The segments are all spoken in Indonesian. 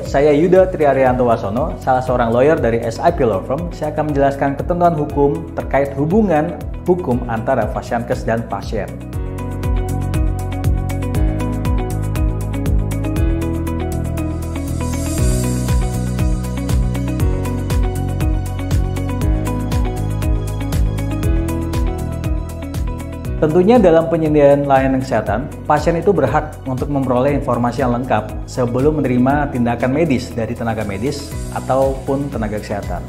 saya Yuda Triaryanto Wasono, salah seorang lawyer dari SIP Law Firm. Saya akan menjelaskan ketentuan hukum terkait hubungan hukum antara Fasiankes dan pasien. Tentunya dalam penyediaan layanan kesehatan, pasien itu berhak untuk memperoleh informasi yang lengkap sebelum menerima tindakan medis dari tenaga medis ataupun tenaga kesehatan.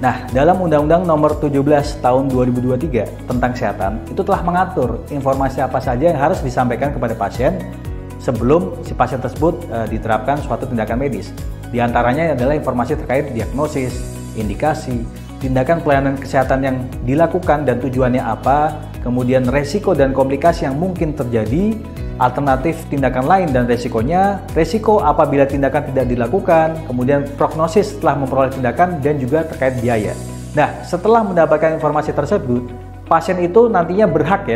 Nah, dalam Undang-Undang Nomor 17 Tahun 2023 tentang kesehatan, itu telah mengatur informasi apa saja yang harus disampaikan kepada pasien sebelum si pasien tersebut diterapkan suatu tindakan medis. Di antaranya adalah informasi terkait diagnosis, indikasi, tindakan pelayanan kesehatan yang dilakukan dan tujuannya apa, kemudian resiko dan komplikasi yang mungkin terjadi, alternatif tindakan lain dan resikonya, resiko apabila tindakan tidak dilakukan, kemudian prognosis setelah memperoleh tindakan, dan juga terkait biaya. Nah, setelah mendapatkan informasi tersebut, pasien itu nantinya berhak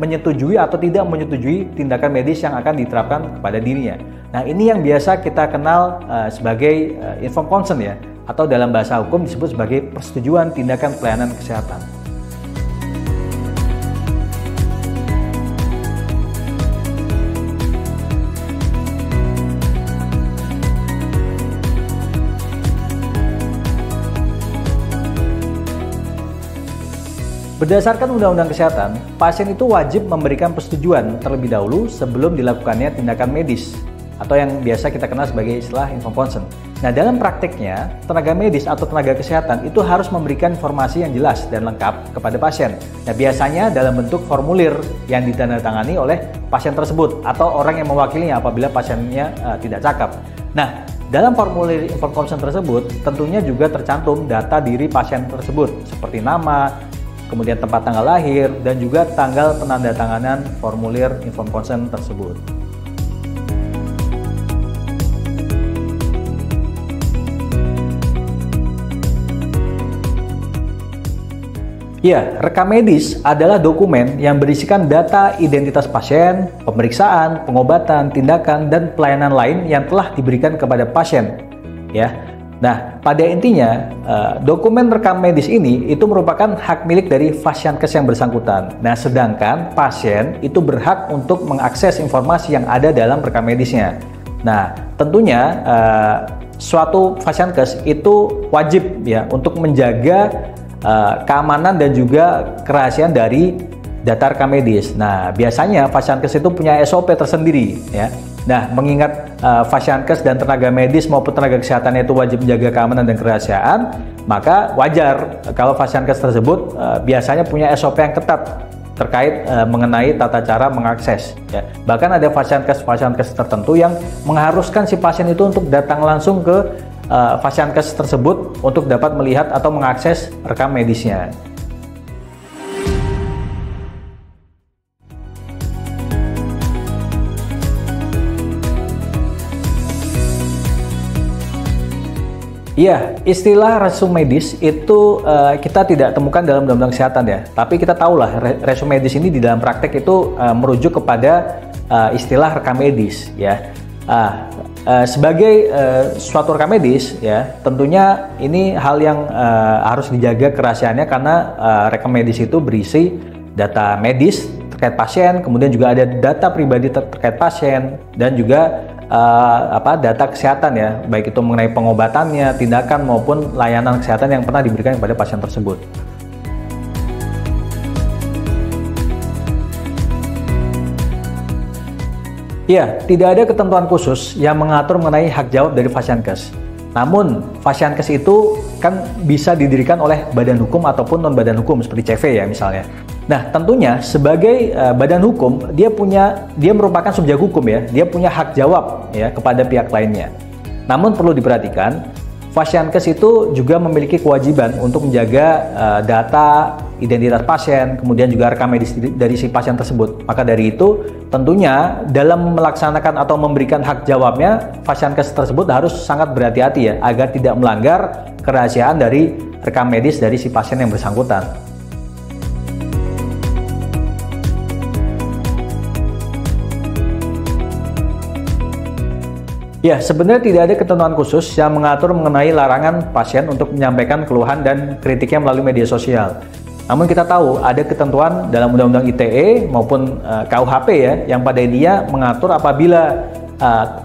menyetujui atau tidak menyetujui tindakan medis yang akan diterapkan kepada dirinya. Nah, ini yang biasa kita kenal sebagai informed consent atau dalam bahasa hukum disebut sebagai persetujuan tindakan pelayanan kesehatan. Berdasarkan Undang-Undang Kesehatan, pasien itu wajib memberikan persetujuan terlebih dahulu sebelum dilakukannya tindakan medis atau yang biasa kita kenal sebagai istilah informed consent. Nah, dalam prakteknya, tenaga medis atau tenaga kesehatan itu harus memberikan informasi yang jelas dan lengkap kepada pasien. Nah, biasanya dalam bentuk formulir yang ditandatangani oleh pasien tersebut atau orang yang mewakilinya apabila pasiennya tidak cakap. Nah, dalam formulir informed consent tersebut tentunya juga tercantum data diri pasien tersebut seperti nama, kemudian tempat tanggal lahir, dan juga tanggal penandatanganan formulir informed consent tersebut. Ya, rekam medis adalah dokumen yang berisikan data identitas pasien, pemeriksaan, pengobatan, tindakan, dan pelayanan lain yang telah diberikan kepada pasien. Nah, pada intinya, dokumen rekam medis ini itu merupakan hak milik dari Fasiankes yang bersangkutan. Nah, sedangkan pasien itu berhak untuk mengakses informasi yang ada dalam rekam medisnya. Nah, tentunya suatu Fasiankes itu wajib untuk menjaga keamanan dan juga kerahasiaan dari data rekam medis. Nah, biasanya Fasiankes itu punya SOP tersendiri Nah, mengingat Fasiankes dan tenaga medis maupun tenaga kesehatannya itu wajib menjaga keamanan dan kerahasiaan, maka wajar kalau Fasiankes tersebut biasanya punya SOP yang ketat terkait mengenai tata cara mengakses. Bahkan ada Fasiankes tertentu yang mengharuskan si pasien itu untuk datang langsung ke Fasiankes tersebut untuk dapat melihat atau mengakses rekam medisnya. Iya, istilah resume medis itu kita tidak temukan dalam Undang-Undang Kesehatan tapi kita tahulah resume medis ini di dalam praktek itu merujuk kepada istilah rekam medis sebagai suatu rekam medis tentunya ini hal yang harus dijaga kerahasiaannya karena rekam medis itu berisi data medis terkait pasien, kemudian juga ada data pribadi terkait pasien, dan juga data kesehatan baik itu mengenai pengobatannya, tindakan maupun layanan kesehatan yang pernah diberikan kepada pasien tersebut. Ya, tidak ada ketentuan khusus yang mengatur mengenai hak jawab dari Fasiankes. Namun, Fasiankes itu kan bisa didirikan oleh badan hukum ataupun non badan hukum seperti CV misalnya. Nah, tentunya sebagai badan hukum dia merupakan subjek hukum dia punya hak jawab kepada pihak lainnya. Namun perlu diperhatikan, Fasiankes itu juga memiliki kewajiban untuk menjaga data identitas pasien, kemudian juga rekam medis dari si pasien tersebut. Maka dari itu, tentunya dalam melaksanakan atau memberikan hak jawabnya, Fasiankes tersebut harus sangat berhati-hati agar tidak melanggar kerahasiaan dari rekam medis dari si pasien yang bersangkutan. Ya, sebenarnya tidak ada ketentuan khusus yang mengatur mengenai larangan pasien untuk menyampaikan keluhan dan kritiknya melalui media sosial. Namun kita tahu ada ketentuan dalam Undang-Undang ITE maupun KUHP ya, yang pada intinya mengatur apabila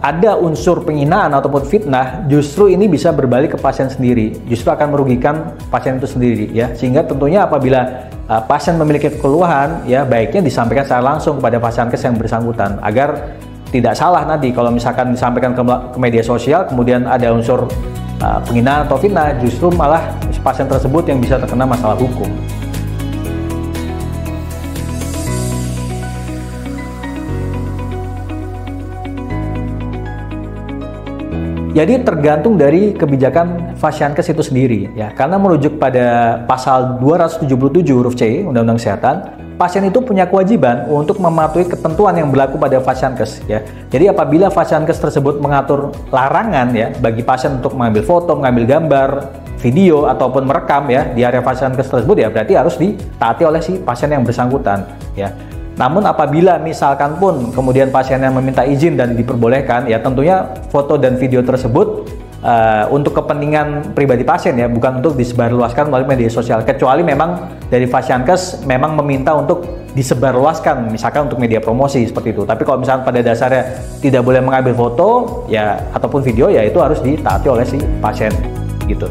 ada unsur penghinaan ataupun fitnah, justru ini bisa berbalik ke pasien sendiri, justru akan merugikan pasien itu sendiri ya. Sehingga tentunya apabila pasien memiliki keluhan, ya baiknya disampaikan secara langsung kepada Fasiankes yang bersangkutan agar tidak salah nanti kalau misalkan disampaikan ke media sosial kemudian ada unsur penghinaan atau fitnah, justru malah pasien tersebut yang bisa terkena masalah hukum. Jadi tergantung dari kebijakan Fasiankes itu sendiri ya. Karena merujuk pada pasal 277 huruf C Undang-Undang Kesehatan, pasien itu punya kewajiban untuk mematuhi ketentuan yang berlaku pada Fasiankes ya. Jadi apabila Fasiankes tersebut mengatur larangan ya bagi pasien untuk mengambil foto, mengambil gambar, video ataupun merekam ya di area Fasiankes tersebut, ya berarti harus ditaati oleh si pasien yang bersangkutan ya. Namun apabila misalkan pun kemudian pasien yang meminta izin dan diperbolehkan, ya tentunya foto dan video tersebut untuk kepentingan pribadi pasien ya, bukan untuk disebarluaskan melalui media sosial, kecuali memang dari Fasiankes memang meminta untuk disebarluaskan, misalkan untuk media promosi seperti itu. Tapi kalau misalkan pada dasarnya tidak boleh mengambil foto ya ataupun video, ya itu harus ditaati oleh si pasien gitu.